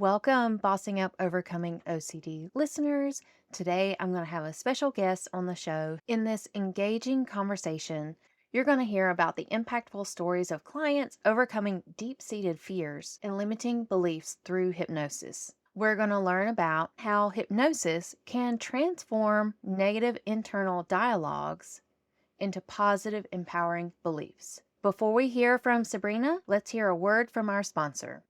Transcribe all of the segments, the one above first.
Welcome, Bossing Up Overcoming OCD listeners. Today, I'm going to have a special guest on the show. In this engaging conversation, you're going to hear about the impactful stories of clients overcoming deep seated fears and limiting beliefs through hypnosis. We're going to learn about how hypnosis can transform negative internal dialogues into positive, empowering beliefs. Before we hear from Sabrina, let's hear a word from our sponsor.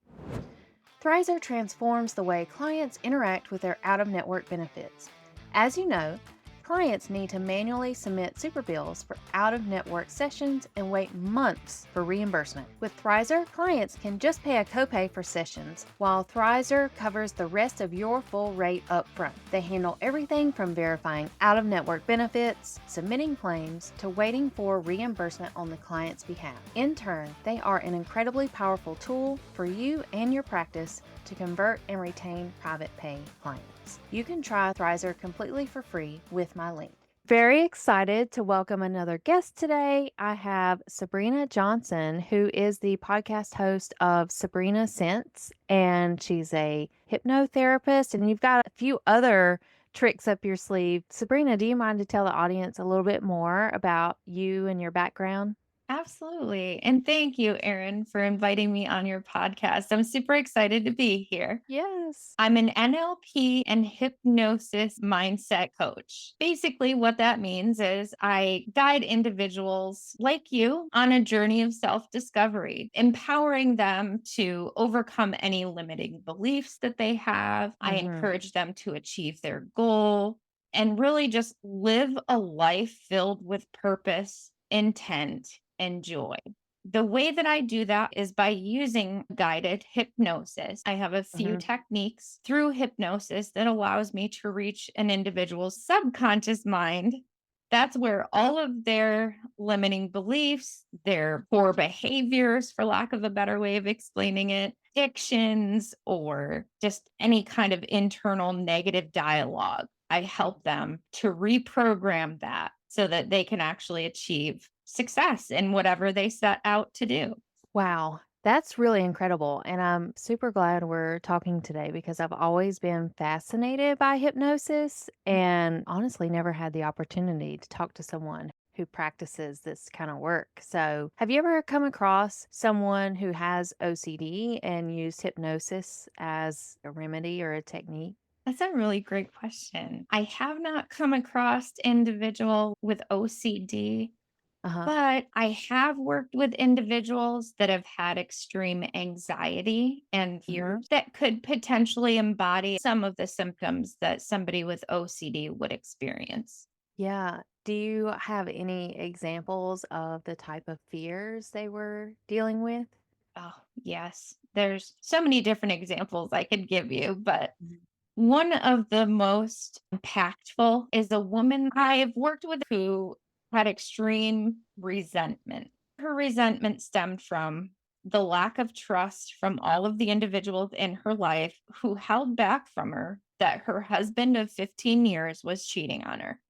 Thrizer transforms the way clients interact with their out-of-network benefits. As you know, clients need to manually submit super bills for out-of-network sessions and wait months for reimbursement. With Thrizer, clients can just pay a copay for sessions, while Thrizer covers the rest of your full rate up front. They handle everything from verifying out-of-network benefits, submitting claims, to waiting for reimbursement on the client's behalf. In turn, they are an incredibly powerful tool for you and your practice to convert and retain private pay clients. You can try Thrizer completely for free with my link. Very excited to welcome another guest today. I have Sabrina Johnson, who is the podcast host of Sabrina Sense, and she's a hypnotherapist, and you've got a few other tricks up your sleeve. Sabrina, do you mind to tell the audience a little bit more about you and your background? Absolutely. And thank you, Erin, for inviting me on your podcast. I'm super excited to be here. Yes. I'm an NLP and hypnosis mindset coach. Basically, what that means is I guide individuals like you on a journey of self discovery, empowering them to overcome any limiting beliefs that they have. I Mm-hmm. encourage them to achieve their goal and really just live a life filled with purpose, intent, and joy. The way that I do that is by using guided hypnosis. I have a few Mm-hmm. techniques through hypnosis that allows me to reach an individual's subconscious mind. That's where all of their limiting beliefs, their poor behaviors, for lack of a better way of explaining it, addictions, or just any kind of internal negative dialogue, I help them to reprogram that so that they can actually achieve success in whatever they set out to do. Wow, that's really incredible. And I'm super glad we're talking today because I've always been fascinated by hypnosis and honestly never had the opportunity to talk to someone who practices this kind of work. So, have you ever come across someone who has OCD and used hypnosis as a remedy or a technique? That's a really great question. I have not come across individual with OCD, Uh huh. but I have worked with individuals that have had extreme anxiety and Hmm. fears that could potentially embody some of the symptoms that somebody with OCD would experience. Yeah. Do you have any examples of the type of fears they were dealing with? Oh, yes. There's so many different examples I could give you, but Mhm. one of the most impactful is a woman I've worked with who had extreme resentment. Her resentment stemmed from the lack of trust from all of the individuals in her life who held back from her that her husband of 15 years was cheating on her.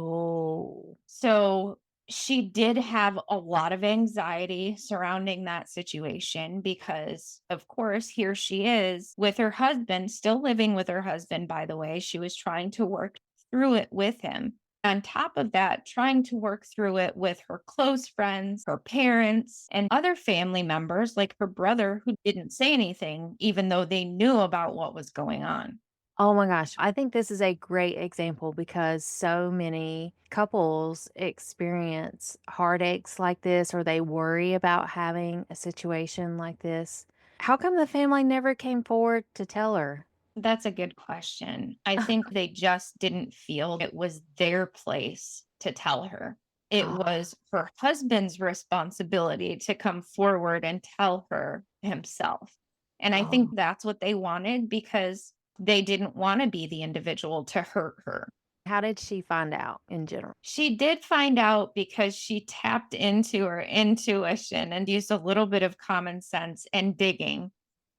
Oh. So she did have a lot of anxiety surrounding that situation because, of course, here she is with her husband, still living with her husband, by the way. She was trying to work through it with him. On top of that, trying to work through it with her close friends, her parents, and other family members like her brother, who didn't say anything, even though they knew about what was going on. Oh my gosh. I think this is a great example because so many couples experience heartaches like this or they worry about having a situation like this. How come the family never came forward to tell her? That's a good question. I think they just didn't feel it was their place to tell her. It Oh, was her husband's responsibility to come forward and tell her himself. And I think oh. that's what they wanted because they didn't want to be the individual to hurt her. How did she find out in general? She did find out because she tapped into her intuition and used a little bit of common sense and digging.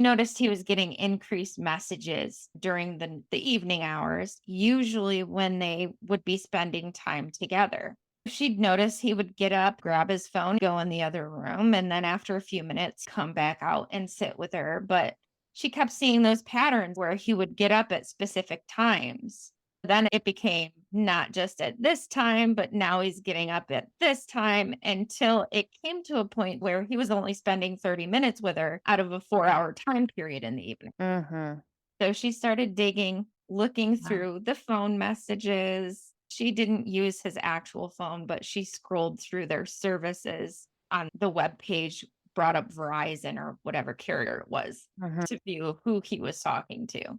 Noticed he was getting increased messages during the evening hours, usually when they would be spending time together. She'd notice he would get up, grab his phone, go in the other room, and then after a few minutes, come back out and sit with her. But she kept seeing those patterns where he would get up at specific times. Then it became not just at this time, but now he's getting up at this time until it came to a point where he was only spending 30 minutes with her out of a 4-hour time period in the evening. Mhm. So she started digging, looking Wow. through the phone messages. She didn't use his actual phone, but she scrolled through their services on the web page, brought up Verizon or whatever carrier it was Mhm. to view who he was talking to.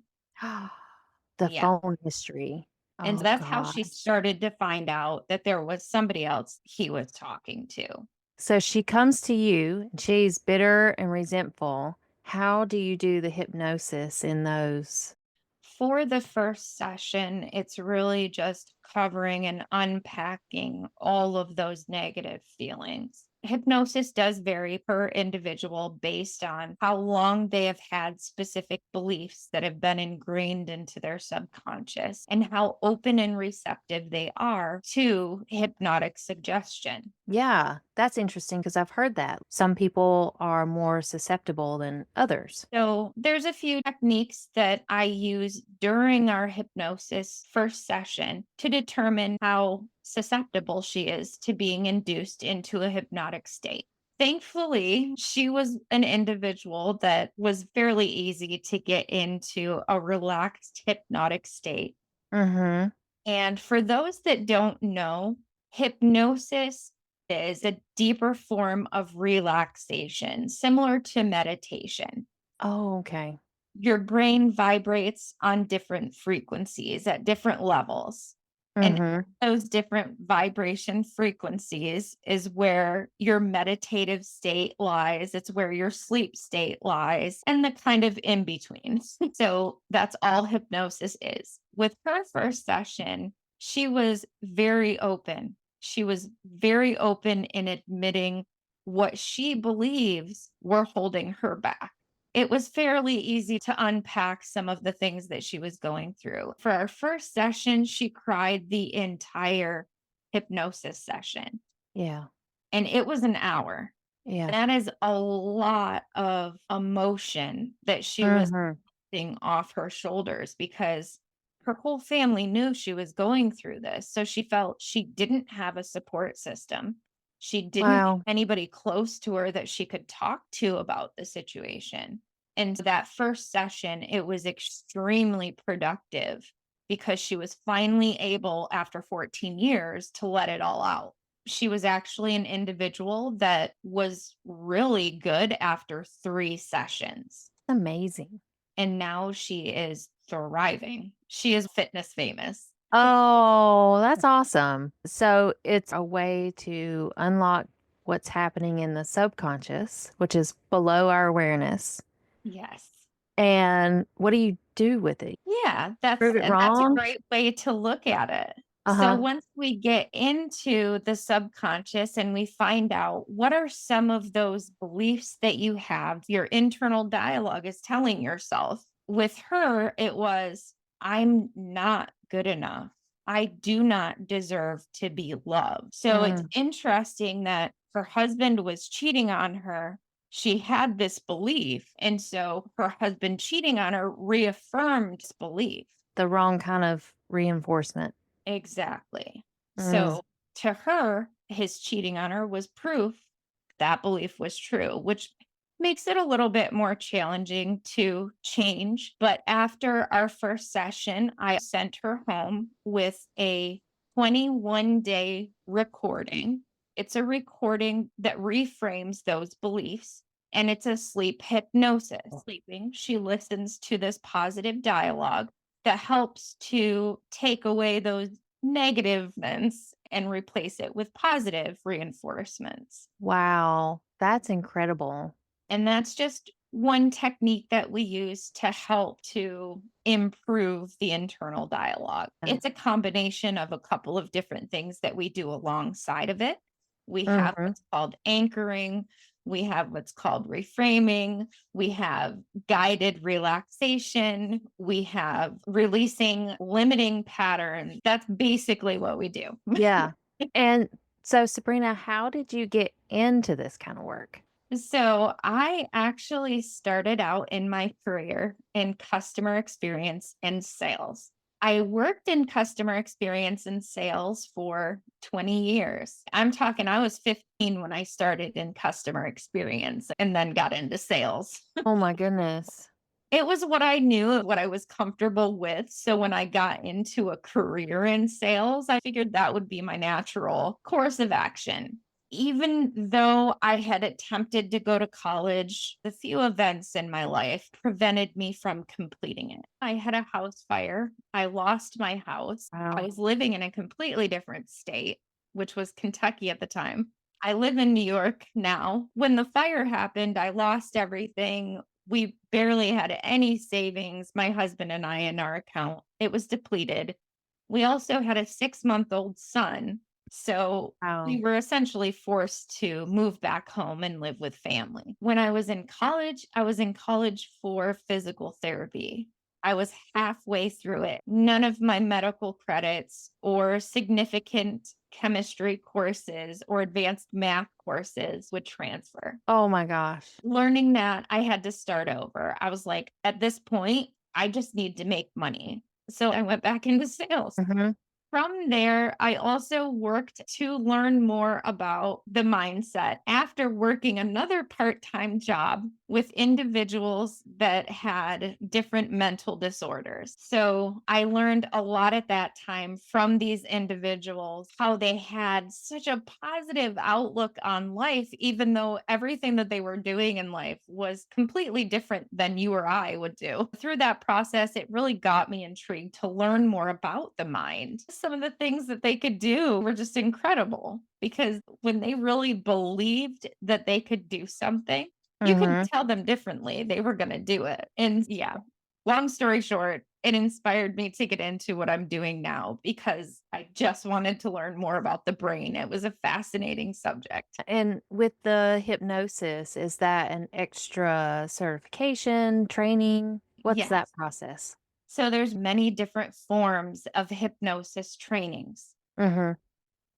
The Yeah. phone history. And so Oh that's how she gosh. started to find out that there was somebody else he was talking to. So she comes to you, and she's bitter and resentful. How do you do the hypnosis in those? For the first session, it's really just covering and unpacking all of those negative feelings. Hypnosis does vary per individual based on how long they have had specific beliefs that have been ingrained into their subconscious and how open and receptive they are to hypnotic suggestion. Yeah, that's interesting because I've heard that. Some people are more susceptible than others. So there's a few techniques that I use during our hypnosis first session to determine how susceptible she is to being induced into a hypnotic state. Thankfully, she was an individual that was fairly easy to get into a relaxed hypnotic state. Mhm. And for those that don't know, hypnosis is a deeper form of relaxation, similar to meditation. Oh, okay. Your brain vibrates on different frequencies at different levels. And Mhm. those different vibration frequencies is where your meditative state lies. It's where your sleep state lies and the kind of in between. So that's all hypnosis is. With her first session, she was very open. She was very open in admitting what she believes were holding her back. It was fairly easy to unpack some of the things that she was going through. For our first session, she cried the entire hypnosis session, Yeah. and it was an hour. Yeah. That is a lot of emotion that she was Mhm. lifting off her shoulders because her whole family knew she was going through this. So she felt she didn't have a support system. She didn't have Wow. anybody close to her that she could talk to about the situation. And so that first session, it was extremely productive because she was finally able, after 14 years, to let it all out. She was actually an individual that was really good after 3 sessions, Amazing. and now she is thriving. She is fitness famous. Oh, that's awesome. So it's a way to unlock what's happening in the subconscious, which is below our awareness. Yes. And what do you do with it? Yeah, that's Prove it and that's a wrong? great way to look at it. So Uh-huh. once we get into the subconscious and we find out what are some of those beliefs that you have, your internal dialogue is telling yourself. With her, it was, I'm not good enough. I do not deserve to be loved. So it's Mm, interesting that her husband was cheating on her. She had this belief. And so her husband cheating on her reaffirmed this belief. the wrong kind of reinforcement. Exactly. Mm, So to her, his cheating on her was proof that belief was true, which makes it a little bit more challenging to change. But after our first session, I sent her home with a 21-day recording. It's a recording that reframes those beliefs. And it's a sleep hypnosis. Sleeping, she listens to this positive dialogue that helps to take away those negativeness and replace it with positive reinforcements. wow. That's incredible. And that's just one technique that we use to help to improve the internal dialogue. It's a combination of a couple of different things that we do alongside of it. We have Mhm. what's called anchoring, we have what's called reframing, we have guided relaxation, we have releasing limiting patterns. That's basically what we do. Yeah. And so, Sabrina, how did you get into this kind of work? So I actually started out in my career in customer experience and sales. I worked in customer experience and sales for 20 years. I'm talking, I was 15 when I started in customer experience and then got into sales. Oh my goodness. It was what I knew, what I was comfortable with. So when I got into a career in sales, I figured that would be my natural course of action. Even though I had attempted to go to college, the few events in my life prevented me from completing it. I had a house fire. I lost my house. I Wow. was living in a completely different state, which was Kentucky at the time. I live in New York now. When the fire happened, I lost everything. We barely had any savings, my husband and I, in our account. It was depleted. We also had a 6-month-old son. So we Wow. were essentially forced to move back home and live with family. When I was in college, I was in college for physical therapy. I was halfway through it. None of my medical credits or significant chemistry courses or advanced math courses would transfer. Oh my gosh. Learning that, I had to start over. I was like, at this point, I just need to make money. So I went back into sales. Mhm. From there, I also worked to learn more about the mindset after working another part time job with individuals that had different mental disorders. So I learned a lot at that time from these individuals, how they had such a positive outlook on life, even though everything that they were doing in life was completely different than you or I would do. Through that process, it really got me intrigued to learn more about the mind. Some of the things that they could do were just incredible because when they really believed that they could do something, you could Mhm. tell them differently. They were going to do it. And yeah, long story short, it inspired me to get into what I'm doing now because I just wanted to learn more about the brain. It was a fascinating subject. And with the hypnosis, is that an extra certification, training? What's that Yes. process? So there's many different forms of hypnosis trainings. Mhm.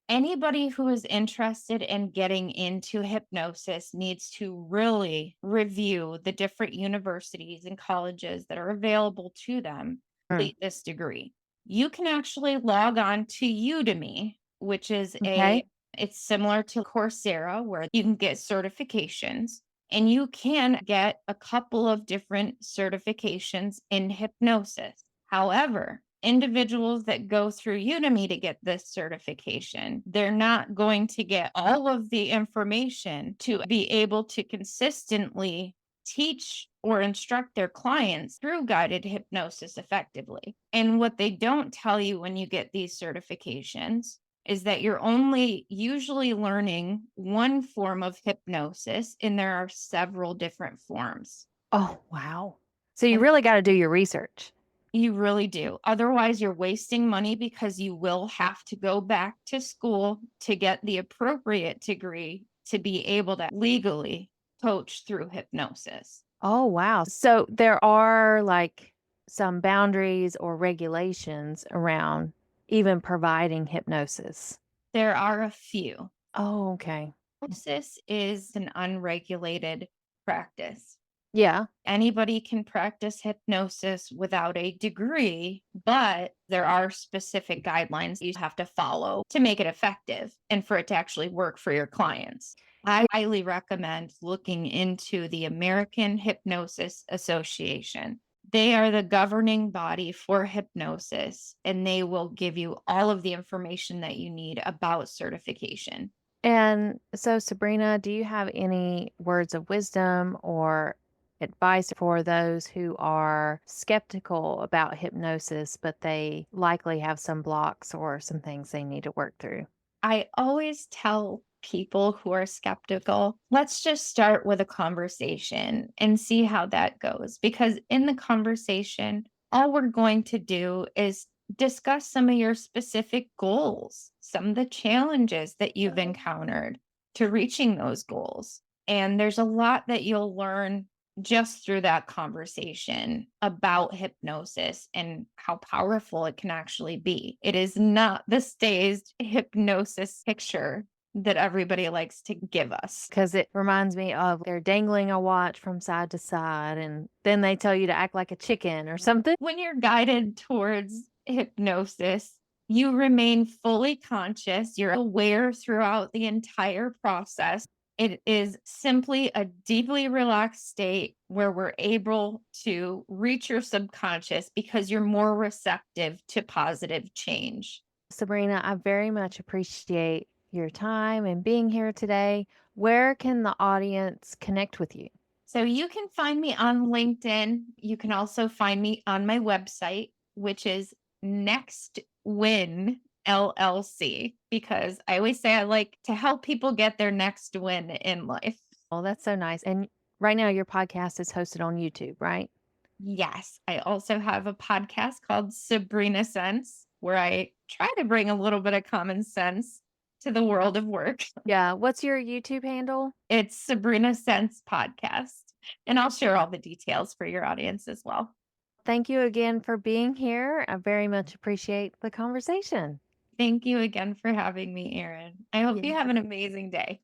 Anybody who is interested in getting into hypnosis needs to really review the different universities and colleges that are available to them to Mm. complete this degree. You can actually log on to Udemy, which is Okay. it's similar to Coursera where you can get certifications and you can get a couple of different certifications in hypnosis. However, individuals that go through Udemy to get this certification, they're not going to get all of the information to be able to consistently teach or instruct their clients through guided hypnosis effectively. And what they don't tell you when you get these certifications is that you're only usually learning one form of hypnosis, and there are several different forms. Oh, wow. So you And really gotta do your research. you really do. Otherwise, you're wasting money because you will have to go back to school to get the appropriate degree to be able to legally coach through hypnosis. Oh, wow. So there are, like, some boundaries or regulations around even providing hypnosis. There are a few. Oh, okay. Hypnosis is an unregulated practice. Yeah. Anybody can practice hypnosis without a degree, but there are specific guidelines you have to follow to make it effective and for it to actually work for your clients. I highly recommend looking into the American Hypnosis Association. They are the governing body for hypnosis, and they will give you all of the information that you need about certification. And so, Sabrina, do you have any words of wisdom or advice for those who are skeptical about hypnosis, but they likely have some blocks or some things they need to work through? I always tell people who are skeptical, let's just start with a conversation and see how that goes. Because in the conversation, all we're going to do is discuss some of your specific goals, some of the challenges that you've encountered to reaching those goals. And there's a lot that you'll learn just through that conversation about hypnosis and how powerful it can actually be. It is not the staged hypnosis picture that everybody likes to give us. Because it reminds me of they're dangling a watch from side to side, and then they tell you to act like a chicken or something. When you're guided towards hypnosis, you remain fully conscious. You're aware throughout the entire process. It is simply a deeply relaxed state where we're able to reach your subconscious because you're more receptive to positive change. Sabrina, I very much appreciate your time and being here today. Where can the audience connect with you? So you can find me on LinkedIn. You can also find me on my website, which is Next Win LLC, because I always say I like to help people get their next win in life. Oh, that's so nice. And right now, your podcast is hosted on YouTube, right? Yes, I also have a podcast called Sabrina Sense, where I try to bring a little bit of common sense to the world of work. Yeah. What's your YouTube handle? It's Sabrina Sense Podcast. And I'll share all the details for your audience as well. Thank you again for being here. I very much appreciate the conversation. Thank you again for having me, Erin. I hope Yeah. you have an amazing day.